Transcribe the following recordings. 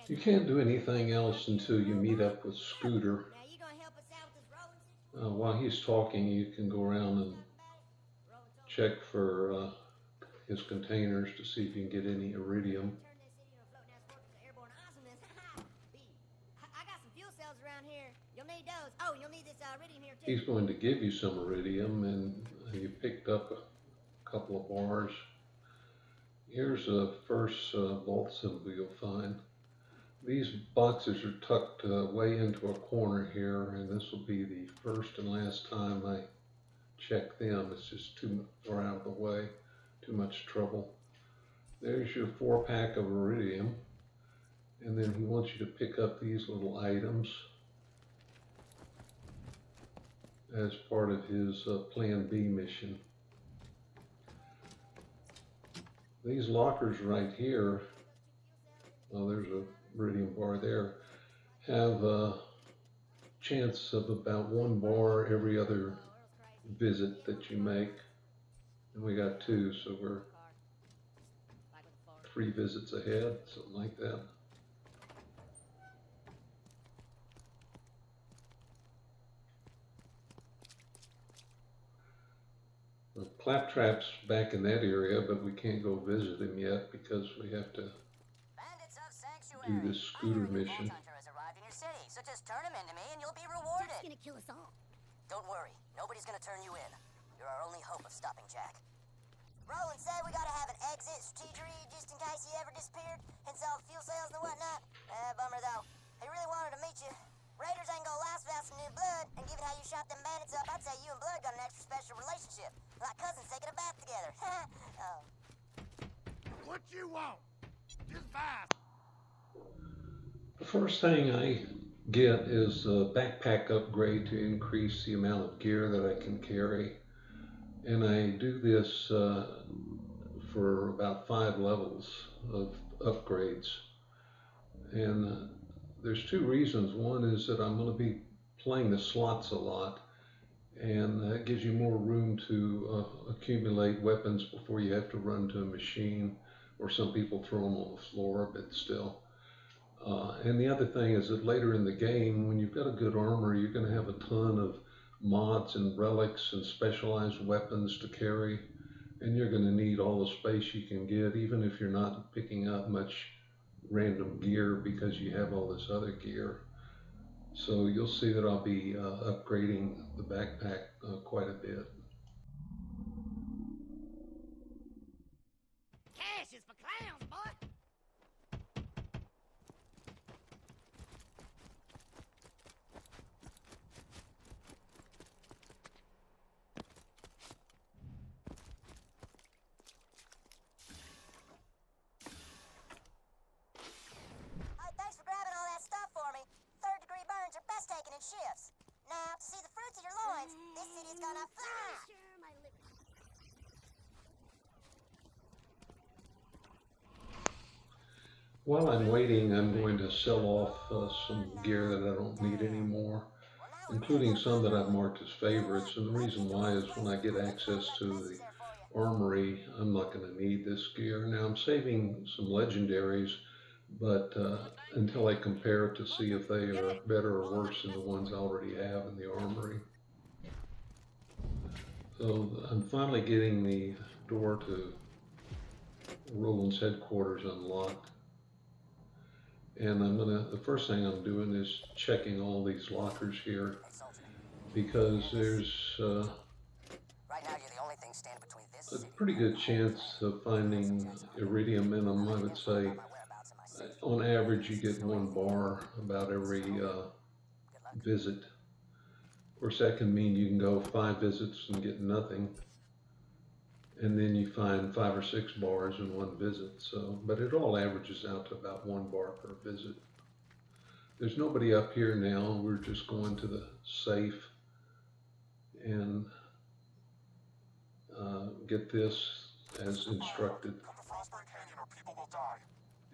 You can't do anything else until you meet up with Scooter. Now you gonna help us out with this rolling situation? While he's talking, you can go around and Something about it? Roland told me check for his containers to see if you can get any iridium. turn this city into a floating ass fortress of airborne awesomeness. B. I got some fuel cells around here. You'll need those. Oh, you'll need this iridium here too. He's going to give you some iridium, and you picked up a couple of bars. Here's the first vault symbol you'll find. These boxes are tucked way into a corner here, and this will be the first and last time I check them. It's just too far out of the way, too much trouble. There's your 4-pack of iridium, and then he wants you to pick up these little items as part of his Plan B mission. These lockers right here, well, there's a iridium bar there, have a chance of about 1 bar every other visit that you make. And we got 2, so we're 3 visits ahead, something like that. The Claptrap's back in that area, but we can't go visit him yet because we have to do this Scooter mission. So just turn him into me and you'll be rewarded. Jack's gonna kill us all. Don't worry, nobody's gonna turn you in. You're our only hope of stopping Jack. Roland said we gotta have an exit strategy just in case he ever disappeared and saw fuel cells and whatnot. Bummer though. He really wanted to meet you. Raiders ain't gonna last without some new blood, and given how you shot them bandits up, I'd say you and Blood got an extra special relationship. Like cousins taking a bath together. Oh. What you want? Just fast. The first thing I get is a backpack upgrade to increase the amount of gear that I can carry. And I do this for about 5 levels of upgrades. And there's 2 reasons. One is that I'm going to be playing the slots a lot, and that gives you more room to accumulate weapons before you have to run to a machine, or some people throw them on the floor, but still. And the other thing is that later in the game, when you've got a good armor, you're going to have a ton of mods and relics and specialized weapons to carry, and you're going to need all the space you can get, even if you're not picking up much random gear because you have all this other gear. So you'll see that I'll be upgrading the backpack quite a bit. Cash is for clowns, boy. Thanks for grabbing all that stuff for me. 3rd-degree burns are best taken in shifts. Now, to see the fruits of your loins, this city's gonna fly. Sure, my liver. While I'm waiting, I'm going to sell off some gear that I don't need anymore, including some that I've marked as favorites. And the reason why is when I get access to the armory, I'm not going to need this gear. Now I'm saving some legendaries, but until I compare it to see if they are better or worse than the ones I already have in the armory. So I'm finally getting the door to Roland's headquarters unlocked. And the first thing I'm doing is checking all these lockers here, because there's Right now, you're the only thing standing between this a city. pretty good chance of finding iridium in them. I would say on average you get 1 bar about every visit. Of course, that can mean you can go 5 visits and get nothing, and then you find 5 or 6 bars in 1 visit. So, but it all averages out to about 1 bar per visit. There's nobody up here now. We're just going to the safe and get this as instructed.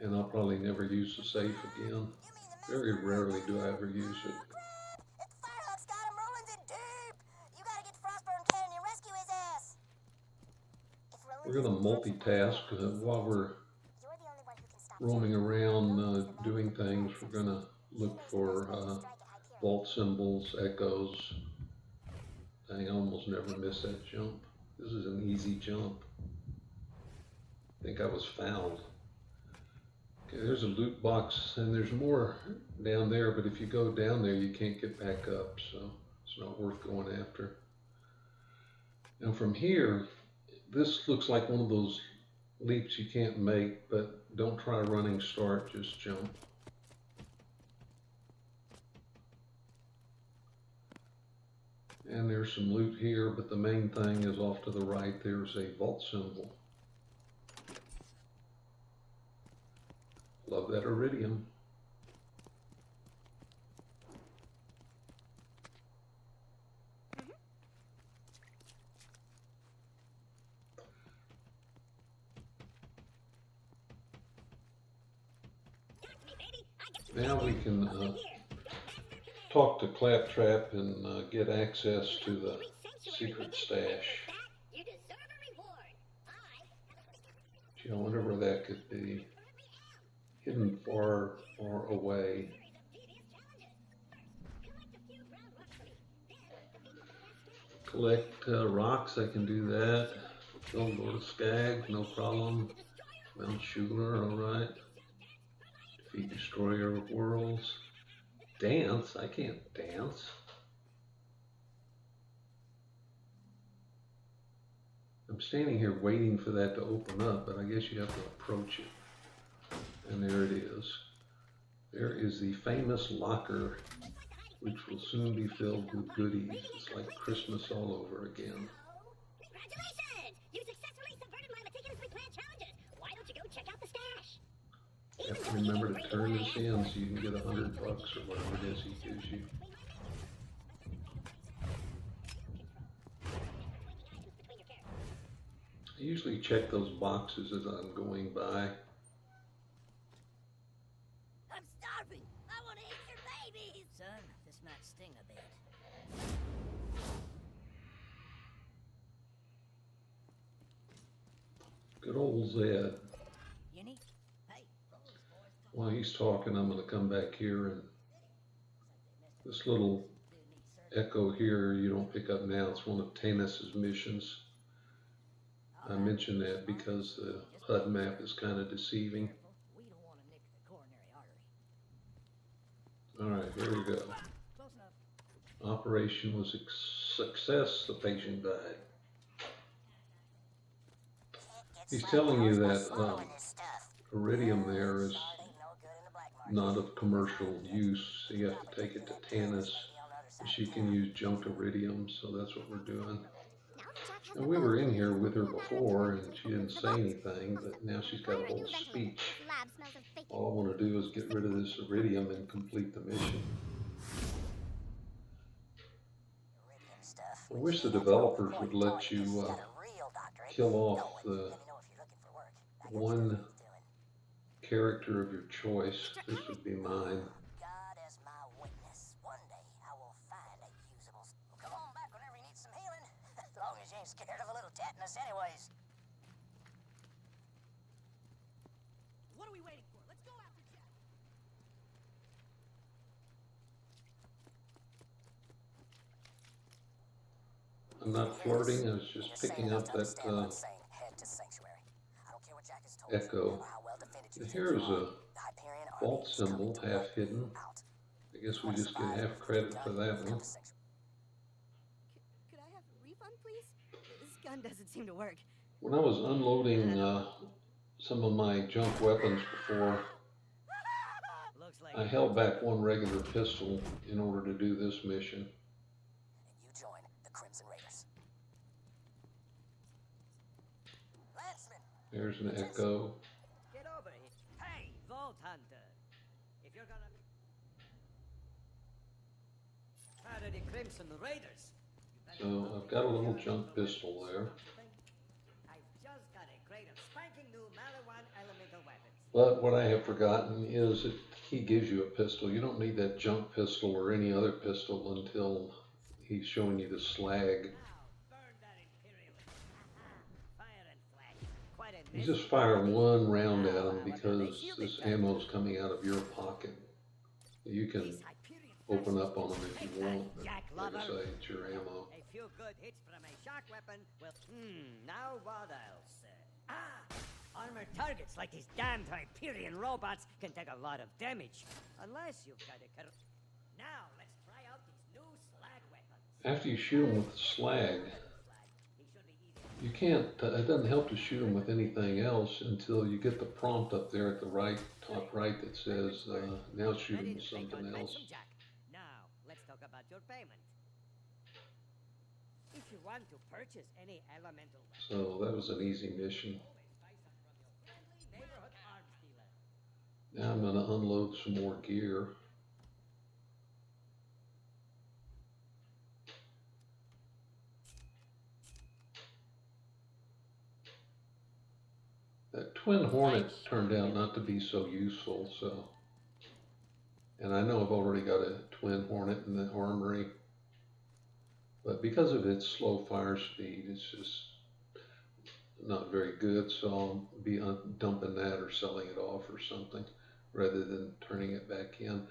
And I'll probably never use the safe again. Very rarely do I ever use it. Firehawk's got him. Roland's in deep. You gotta get to Frostburn Canyon and rescue his ass. If Roland We're going to multitask while we're roaming around doing things, we're going to look for vault symbols, echoes. Dang, I almost never miss that jump. This is an easy jump. I think I was fouled. Okay, there's a loot box, and there's more down there, but if you go down there, you can't get back up, so it's not worth going after. Now from here, this looks like one of those leaps you can't make, but don't try running start, just jump. And there's some loot here, but the main thing is off to the right. There's a vault symbol. Love that eridium. Now we can talk to Claptrap and get access to the secret stash. Gee, I wonder where that could be. Hidden far, far away. Collect rocks, I can do that. Build Lord of Skag, no problem. Mount Schuler, alright. Defeat Destroyer of Worlds. Dance? I can't dance. I'm standing here waiting for that to open up, but I guess you have to approach it. And there it is. There is the famous locker, which will soon be filled with goodies. It's like Christmas all over again. Congratulations! You successfully subverted my meticulously planned challenges. Why don't you go check out the stash? You have to remember to turn this in so you can get $100 or whatever it is he gives you. I usually check those boxes as I'm going by. I'm starving. I want to eat your babies. Son, this might sting a bit. Good old Zed. Yenny? Hey. While he's talking, I'm going to come back here, and this little echo here you don't pick up now. It's one of Tanis's missions. I mention that because the HUD map is kind of deceiving. We don't want to nick the coronary artery. Alright, here we go. Close enough. Operation was a success. The patient died. He's telling you that eridium there is not of commercial use. So you have to take it to Tanis. She can use junk eridium, so that's what we're doing. And we were in here with her before, and she didn't say anything, but now she's got a whole speech. All I want to do is get rid of this eridium and complete the mission. I wish the developers would let you kill off the one character of your choice. This would be mine. God as my witness. One day I will find a usable. Well, come on back whenever you need some healing. As long as you ain't scared of a little tetanus, anyways. What are we waiting for? Let's go after Jack. I'm not flirting, I was just picking up that echo. And here is a vault symbol, half hidden. I guess we just get half credit for that one. Could I have a refund, please? This gun doesn't seem to work. When I was unloading some of my junk weapons before, I held back one regular pistol in order to do this mission. And you join the Crimson Raiders. Lanceman. There's an echo. Get over here. Hey, Vault Hunter. If you're gonna... Part of the Crimson Raiders. So I've got a little junk pistol there. I've just got a crate of spanking new Malawan elemental weapons. But what I have forgotten is that he gives you a pistol. You don't need that junk pistol or any other pistol until he's showing you the slag. Now, burn that Imperialist. Fire and flash. Quite a You just fire one round at them because this ammo's coming out of your pocket. You can open up on them if you want. Like I say, it's your ammo. A few good hits from a shock weapon will... now what else? Armored targets like these damned Hyperion robots can take a lot of damage. Unless you've got a... Now, let's try out these new slag weapons. After you shoot them with the slag, you can't, it doesn't help to shoot them with anything else until you get the prompt up there at the right, top right that says, now shoot them with something else. Now, let's talk about your payment. If you want to purchase any elemental weapon, So that was an easy mission. always buy some from your friendly neighborhood arms dealer. Now I'm going to unload some more gear. That twin hornet turned out not to be so useful, so. And I know I've already got a twin hornet in the armory, but because of its slow fire speed, it's just not very good, so I'll be dumping that or selling it off or something rather than turning it back in.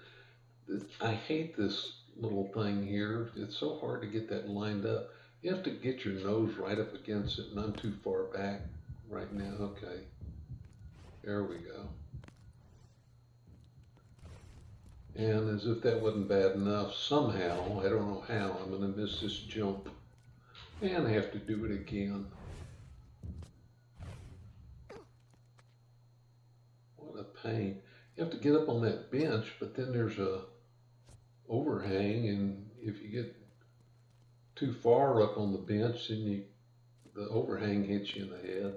I hate this little thing here. It's so hard to get that lined up. You have to get your nose right up against it, and I'm too far back right now. Okay, there we go. And as if that wasn't bad enough, somehow, I don't know how, I'm going to miss this jump and have to do it again. What a pain. You have to get up on that bench, but then there's a overhang, and if you get too far up on the bench, then the overhang hits you in the head.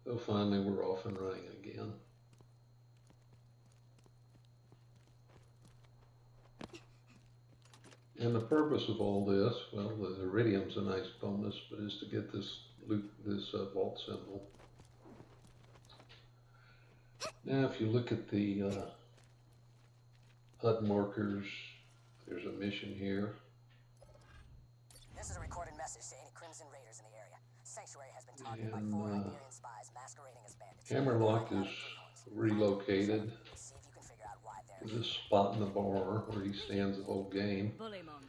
So finally we're off and running again. And the purpose of all this, well, the eridium's a nice bonus, but is to get this vault symbol. Now, if you look at the HUD markers, there's a mission here. This is a recorded message to any Crimson Raiders in the area. Sanctuary has been targeted by 4 Hyperion spies masquerading as bandits. Hammerlock is relocated. See if you can figure out why they're There's this spot in the bar where he stands the whole game. Bully mom.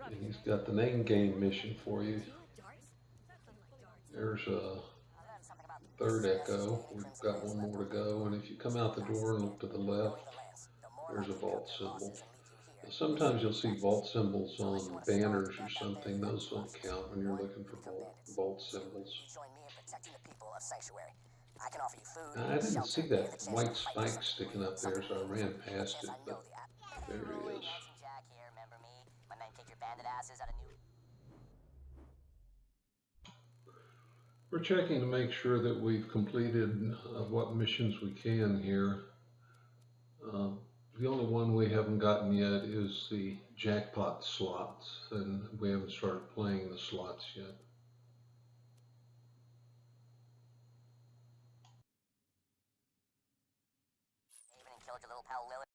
And he's got the name game mission for you. There's a third echo. We've got one more to go. And if you come out the door and look to the left, there's a vault symbol. Now, sometimes you'll see vault symbols on banners or something. Those don't count when you're looking for vault symbols. Join me in protecting the people of Sanctuary. I can offer you food, I didn't shelter, see and that the chance white to fight spike sticking up there, so I ran past it, but there it is. Jack here, remember me? My men kick your bandit asses out of New... We're checking to make sure that we've completed what missions we can here. The only one we haven't gotten yet is the jackpot slots, and we haven't started playing the slots yet. Even killed your little pal Lily.